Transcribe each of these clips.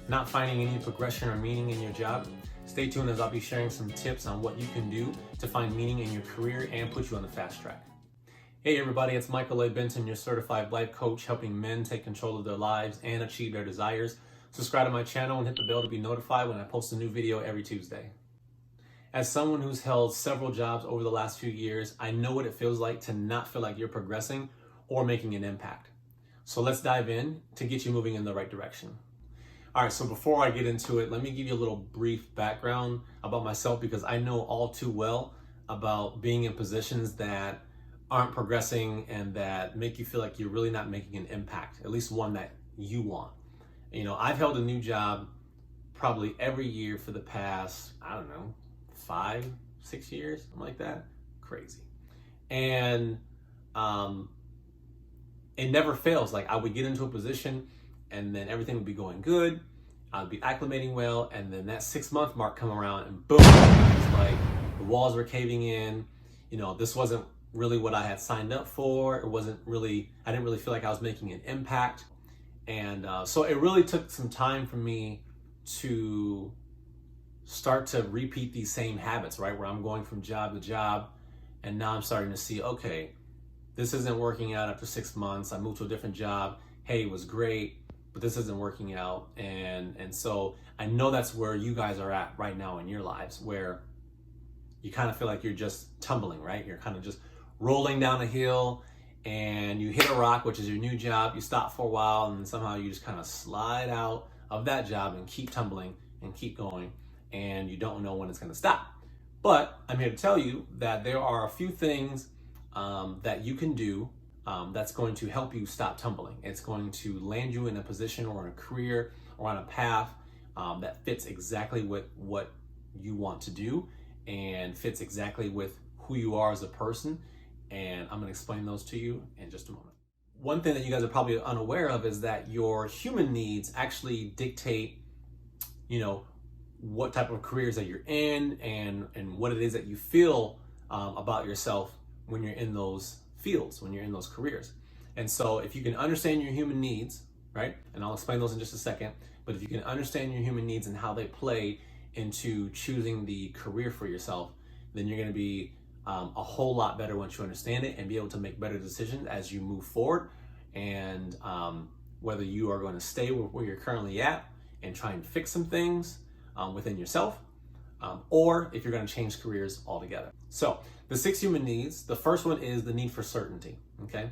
Not finding any progression or meaning in your job? Stay tuned as I'll be sharing some tips on what you can do to find meaning in your career and put you on the fast track. Hey everybody, it's Michael A. Benton, your certified life coach, helping men take control of their lives and achieve their desires. Subscribe to my channel and hit the bell to be notified when I post a new video every Tuesday. As someone who's held several jobs over the last few years, I know what it feels like to not feel like you're progressing or making an impact. So let's dive in to get you moving in the right direction. All right, so before I get into it, let me give you a little brief background about myself, because I know all too well about being in positions that aren't progressing and that make you feel like you're really not making an impact, at least one that you want. You know, I've held a new job probably every year for the past, 5, 6 years, something like that. Crazy. And it never fails. Like, I would get into a position and then everything would be going good. I'd be acclimating well, and then that 6-month mark come around and boom, it's like the walls were caving in. You know, this wasn't really what I had signed up for. I didn't really feel like I was making an impact. And so it really took some time for me to start to repeat these same habits, right? Where I'm going from job to job, and now I'm starting to see, okay, this isn't working out after 6 months. I moved to a different job. Hey, it was great, but this isn't working out. And so I know that's where you guys are at right now in your lives, where you kind of feel like you're just tumbling, right? You're kind of just rolling down a hill and you hit a rock, which is your new job. You stop for a while and then somehow you just kind of slide out of that job and keep tumbling and keep going, and you don't know when it's going to stop. But I'm here to tell you that there are a few things that you can do that's going to help you stop tumbling. It's going to land you in a position or in a career or on a path that fits exactly with what you want to do and fits exactly with who you are as a person. And I'm going to explain those to you in just a moment. One thing that you guys are probably unaware of is that your human needs actually dictate, what type of careers that you're in and what it is that you feel about yourself when you're in those fields, when you're in those careers. And so if you can understand your human needs, right, and I'll explain those in just a second, but if you can understand your human needs and how they play into choosing the career for yourself, then you're going to be a whole lot better once you understand it and be able to make better decisions as you move forward. And whether you are going to stay where you're currently at and try and fix some things within yourself, or if you're going to change careers altogether. So the 6 human needs, the first one is the need for certainty, okay?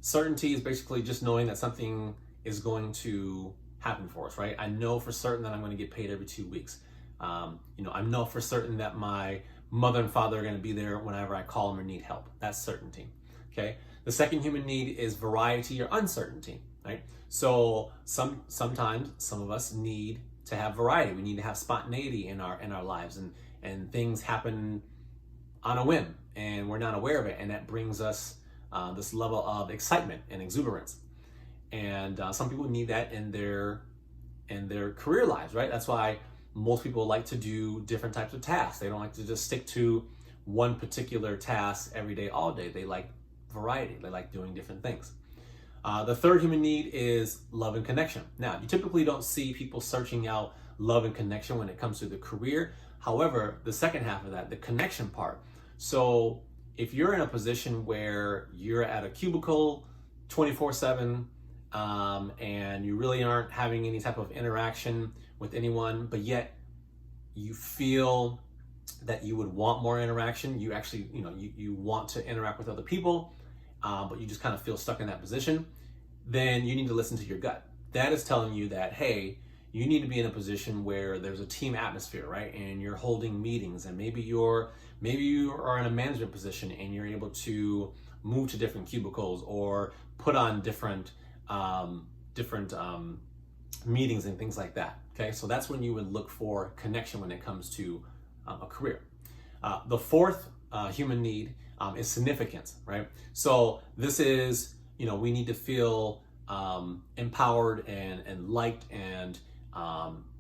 Certainty is basically just knowing that something is going to happen for us, right? I know for certain that I'm going to get paid every 2 weeks. I know for certain that my mother and father are going to be there whenever I call them or need help. That's certainty, okay? The second human need is variety or uncertainty, right? So sometimes some of us need to have variety. We need to have spontaneity in our lives, and things happen on a whim and we're not aware of it, and that brings us this level of excitement and exuberance. And some people need that in their career lives, right? That's why most people like to do different types of tasks. They don't like to just stick to one particular task every day, all day. They like variety. They like doing different things. The third human need is love and connection. Now, you typically don't see people searching out love and connection when it comes to the career. However, the second half of that, the connection part. So if you're in a position where you're at a cubicle 24/7, and you really aren't having any type of interaction with anyone, but yet you feel that you would want more interaction, you actually, you want to interact with other people, but you just kind of feel stuck in that position, then you need to listen to your gut. That is telling you that, hey, you need to be in a position where there's a team atmosphere, right? And you're holding meetings, and maybe you are in a management position and you're able to move to different cubicles or put on different meetings and things like that. Okay, so that's when you would look for connection when it comes to a career. The fourth human need is significance, right? So this is, we need to feel empowered and liked and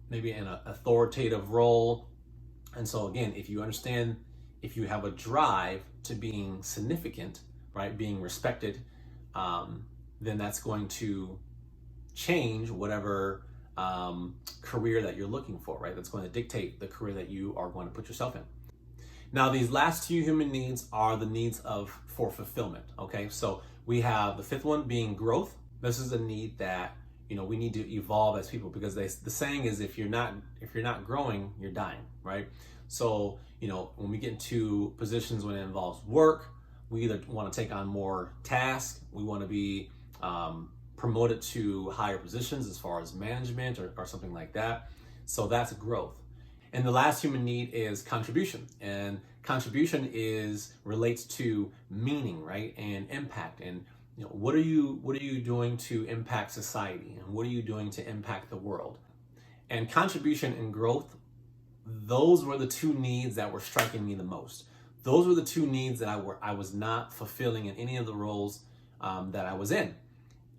maybe in an authoritative role. And so again, if you understand, if you have a drive to being significant, right, being respected, then that's going to change whatever career that you're looking for, right? That's going to dictate the career that you are going to put yourself in. Now, these last two human needs are the needs for fulfillment. Okay, so we have the fifth one being growth. This is a need that we need to evolve as people, because the saying is if you're not growing, you're dying, right? So when we get into positions when it involves work, we either want to take on more tasks, we want to be promoted to higher positions as far as management or something like that. So that's growth. And the last human need is contribution. And contribution relates to meaning, right? And impact. And what are you doing to impact society? And what are you doing to impact the world? And contribution and growth, those were the two needs that were striking me the most. Those were the two needs that I was not fulfilling in any of the roles that I was in.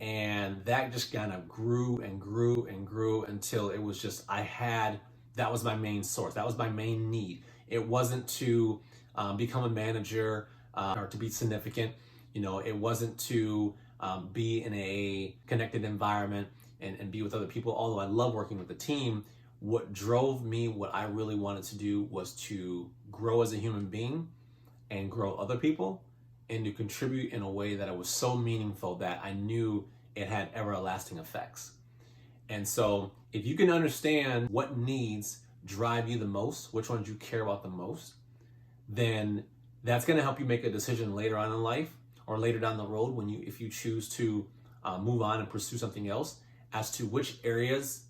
And that just kind of grew and grew and grew until it was just, that was my main source. That was my main need. It wasn't to become a manager or to be significant. It wasn't to be in a connected environment and be with other people. Although I love working with the team, what drove me, what I really wanted to do was to grow as a human being and grow other people and to contribute in a way that it was so meaningful that I knew it had everlasting effects. And so if you can understand what needs drive you the most, which ones you care about the most, then that's going to help you make a decision later on in life or later down the road if you choose to move on and pursue something else, as to which areas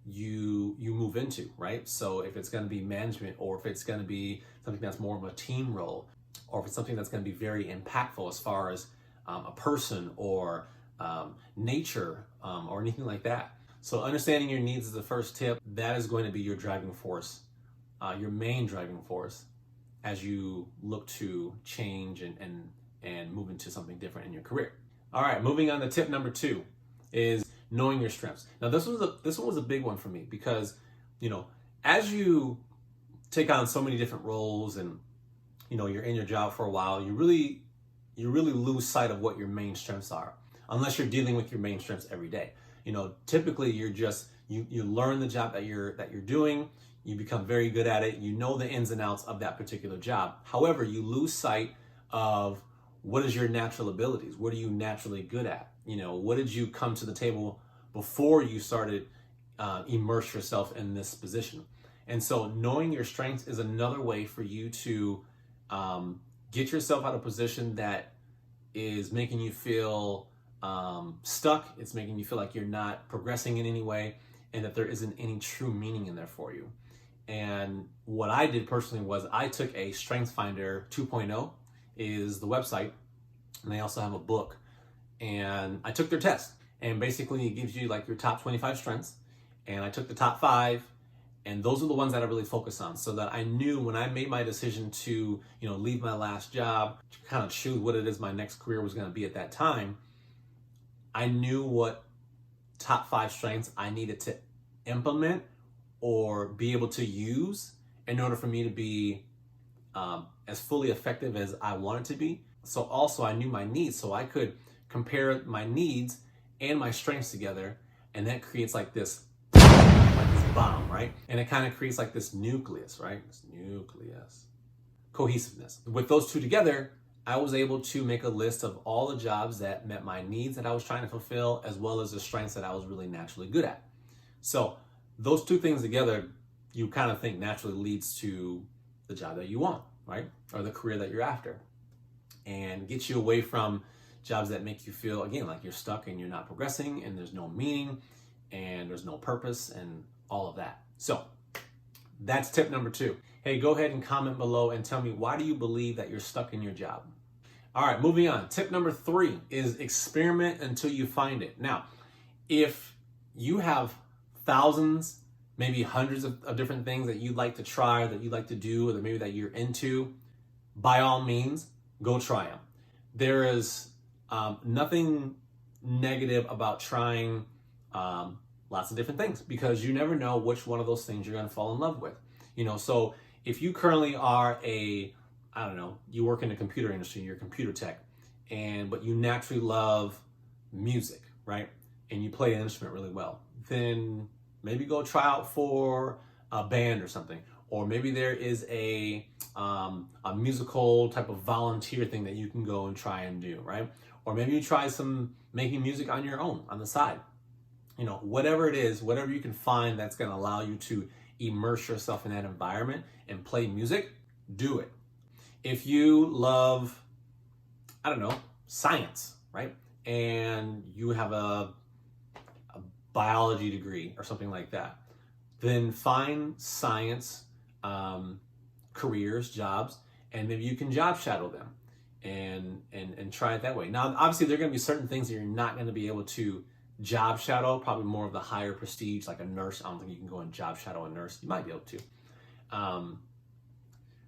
you move into, right? So if it's going to be management, or if it's going to be something that's more of a team role, or if it's something that's going to be very impactful as far as a person or nature or anything like that. So understanding your needs is the first tip. That is going to be your driving force, your main driving force, as you look to change and move into something different in your career. All right, moving on to tip number 2 is knowing your strengths. Now this one was a big one for me, because as you take on so many different roles and you're in your job for a while, you really lose sight of what your main strengths are, unless you're dealing with your main strengths every day. Typically you're just you learn the job that you're doing, you become very good at it, you know the ins and outs of that particular job. However, you lose sight of what is your natural abilities, what are you naturally good at, what did you come to the table before you started immerse yourself in this position. And so knowing your strengths is another way for you to get yourself out of a position that is making you feel stuck. It's making you feel like you're not progressing in any way, and that there isn't any true meaning in there for you. And what I did personally was I took a StrengthsFinder 2.0 is the website, and they also have a book, and I took their test, and basically it gives you like your top 25 strengths, and I took the top 5, and those are the ones that I really focus on, so that I knew when I made my decision to leave my last job, to kind of choose what it is my next career was going to be at that time, I knew what top 5 strengths I needed to implement or be able to use in order for me to be as fully effective as I wanted to be. So also I knew my needs, so I could compare my needs and my strengths together, and that creates like this bomb, right? And it kind of creates like this nucleus, right? This nucleus. Cohesiveness. With those two together, I was able to make a list of all the jobs that met my needs that I was trying to fulfill, as well as the strengths that I was really naturally good at. So those two things together, you kind of think naturally leads to the job that you want, right? Or the career that you're after, and gets you away from jobs that make you feel, again, like you're stuck and you're not progressing and there's no meaning and there's no purpose and all of that. So that's tip number 2. Hey, go ahead and comment below and tell me, why do you believe that you're stuck in your job? All right, moving on. Tip number 3 is experiment until you find it. Now, if you have thousands, maybe hundreds of different things that you'd like to try, that you'd like to do, or that maybe that you're into, by all means, go try them. There is nothing negative about trying lots of different things, because you never know which one of those things you're going to fall in love with. So if you currently are you work in the computer industry, you're a computer tech, but you naturally love music, right? and you play an instrument really well, then maybe go try out for a band or something. Or maybe there is a musical type of volunteer thing that you can go and try and do, right? Or maybe you try some making music on your own, on the side. You know, whatever it is, whatever you can find that's going to allow you to immerse yourself in that environment and play music, do it. If you love, I don't know, science, right? And you have a biology degree or something like that, then find science careers, jobs, and maybe you can job shadow them and try it that way. Now, obviously, there are going to be certain things that you're not going to be able to job shadow, probably more of the higher prestige, like a nurse. I don't think you can go and job shadow a nurse. You might be able to.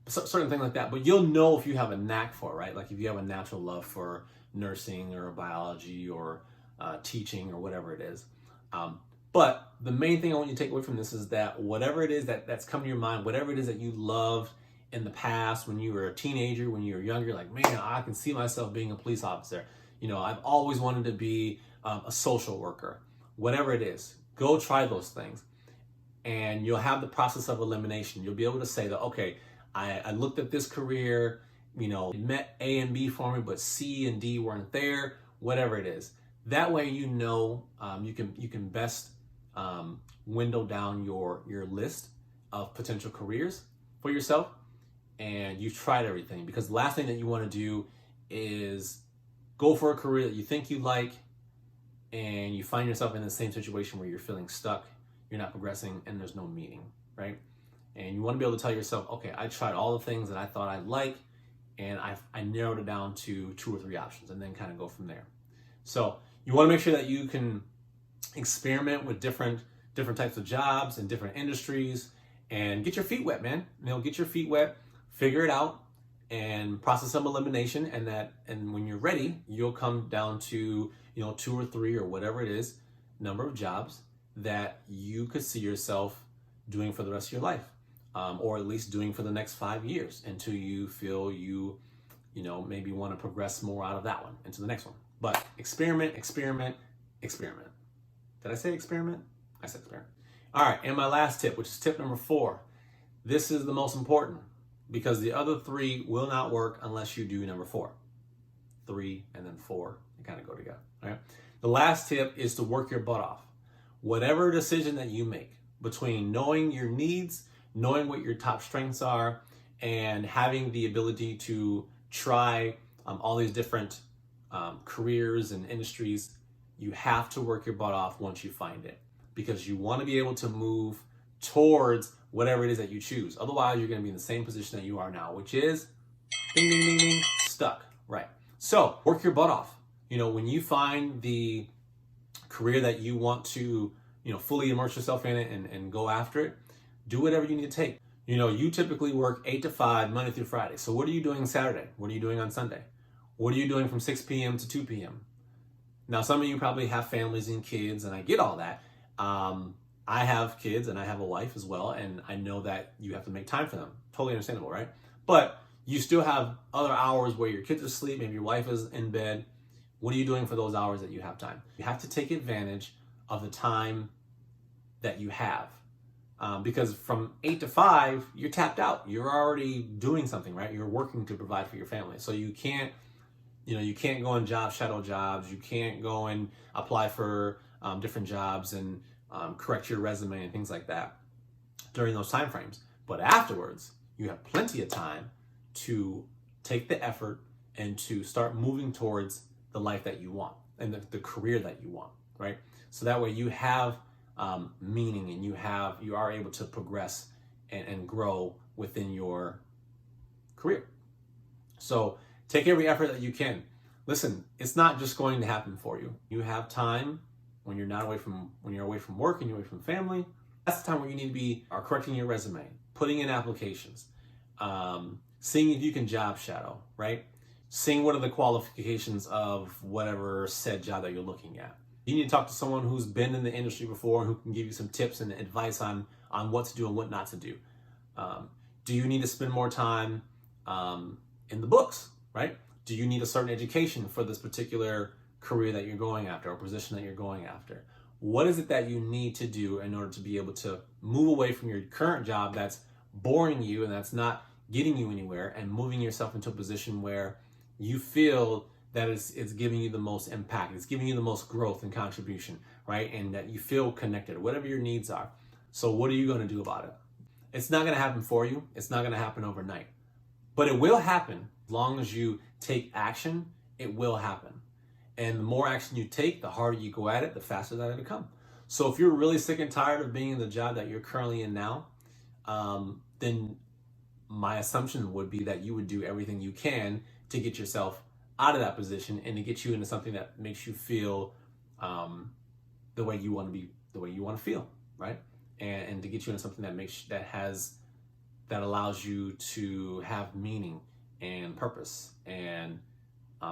Certain things like that, but you'll know if you have a knack for it, right? Like if you have a natural love for nursing or biology or teaching or whatever it is. But the main thing I want you to take away from this is that whatever it is that's come to your mind, whatever it is that you loved in the past when you were a teenager, when you were younger, like, man, I can see myself being a police officer. You know, I've always wanted to be a social worker. Whatever it is, go try those things. And you'll have the process of elimination. You'll be able to say that, okay, I looked at this career, you know, it met A and B for me, but C and D weren't there, whatever it is. That way, you know, you can best window down your list of potential careers for yourself, and you've tried everything. Because the last thing that you want to do is go for a career that you think you like, and you find yourself in the same situation where you're feeling stuck, you're not progressing, and there's no meaning, right? And you want to be able to tell yourself, okay, I tried all the things that I thought I'd like, and I narrowed it down to 2 or 3 options, and then kind of go from there. So you want to make sure that you can experiment with different types of jobs and different industries, and get your feet wet, man. You know, get your feet wet, figure it out, and process some elimination. And when you're ready, you'll come down to, you know, 2 or 3 or whatever it is, number of jobs that you could see yourself doing for the rest of your life, or at least doing for the next 5 years until you feel you know, maybe want to progress more out of that one into the next one. But experiment, experiment, experiment. Did I say experiment? I said experiment. All right, and my last tip, which is tip number 4. This is the most important because the other 3 will not work unless you do number 4. 3 and then 4, they kind of go together. All right. The last tip is to work your butt off. Whatever decision that you make between knowing your needs, knowing what your top strengths are, and having the ability to try all these different careers and industries, you have to work your butt off once you find it, because you want to be able to move towards whatever it is that you choose. Otherwise, you're going to be in the same position that you are now, which is ding, ding, ding, ding, stuck, right? So work your butt off. You know, when you find the career that you want to, you know, fully immerse yourself in it and go after it, do whatever you need to take. You know, you typically work 8 to 5, Monday through Friday. So what are you doing Saturday? What are you doing on Sunday? What are you doing from 6 p.m. to 2 p.m.? Now, some of you probably have families and kids, and I get all that. I have kids and I have a wife as well, and I know that you have to make time for them. Totally understandable, right? But you still have other hours where your kids are asleep, maybe your wife is in bed. What are you doing for those hours that you have time? You have to take advantage of the time that you have. Because from 8 to 5, you're tapped out. You're already doing something, right? You're working to provide for your family. So you can't go and shadow jobs. You can't go and apply for different jobs and correct your resume and things like that during those time frames. But afterwards, you have plenty of time to take the effort and to start moving towards the life that you want and the career that you want, right? So that way you have meaning, and you are able to progress and grow within your career. So take every effort that you can. Listen, it's not just going to happen for you. You have time when you're away from work and you're away from family. That's the time where you need to be correcting your resume, putting in applications, seeing if you can job shadow, right? Seeing what are the qualifications of whatever said job that you're looking at. You need to talk to someone who's been in the industry before, who can give you some tips and advice on what to do and what not to do. Do you need to spend more time in the books, right? Do you need a certain education for this particular career that you're going after or position that you're going after? What is it that you need to do in order to be able to move away from your current job that's boring you and that's not getting you anywhere, and moving yourself into a position where you feel that it's giving you the most impact, it's giving you the most growth and contribution, right? And that you feel connected, whatever your needs are. So what are you going to do about it? It's not going to happen for you. It's not going to happen overnight, but it will happen. As long as you take action, it will happen. And the more action you take, the harder you go at it, the faster that it'll come. So if you're really sick and tired of being in the job that you're currently in now, then my assumption would be that you would do everything you can to get yourself out of that position and to get you into something that makes you feel the way you want to be, the way you want to feel, right? And to get you into something that allows you to have meaning and purpose, and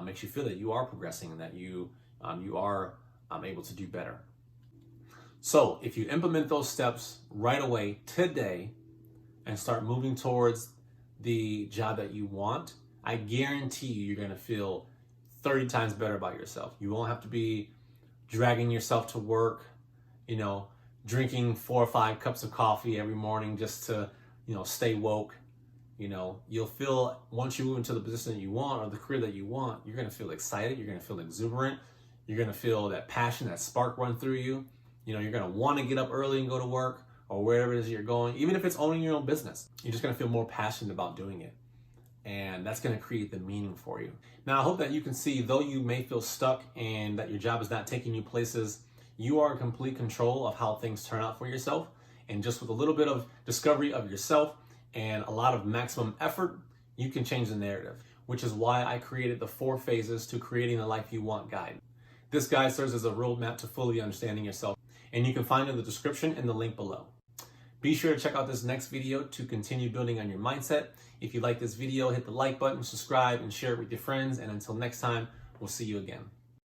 makes you feel that you are progressing and that you are able to do better. So if you implement those steps right away today and start moving towards the job that you want, I guarantee you're going to feel 30 times better about yourself. You won't have to be dragging yourself to work, drinking 4 or 5 cups of coffee every morning just to, stay woke. You'll feel, once you move into the position that you want or the career that you want, you're going to feel excited. You're going to feel exuberant. You're going to feel that passion, that spark run through you. You're going to want to get up early and go to work or wherever it is you're going, even if it's owning your own business. You're just going to feel more passionate about doing it. And that's going to create the meaning for you. Now, I hope that you can see, though you may feel stuck and that your job is not taking you places, you are in complete control of how things turn out for yourself. And just with a little bit of discovery of yourself and a lot of maximum effort, you can change the narrative, which is why I created the 4 phases to creating the life you want guide. This guide serves as a roadmap to fully understanding yourself, and you can find it in the description and the link below. Be sure to check out this next video to continue building on your mindset. If you like this video, hit the like button, subscribe, and share it with your friends. And until next time, we'll see you again.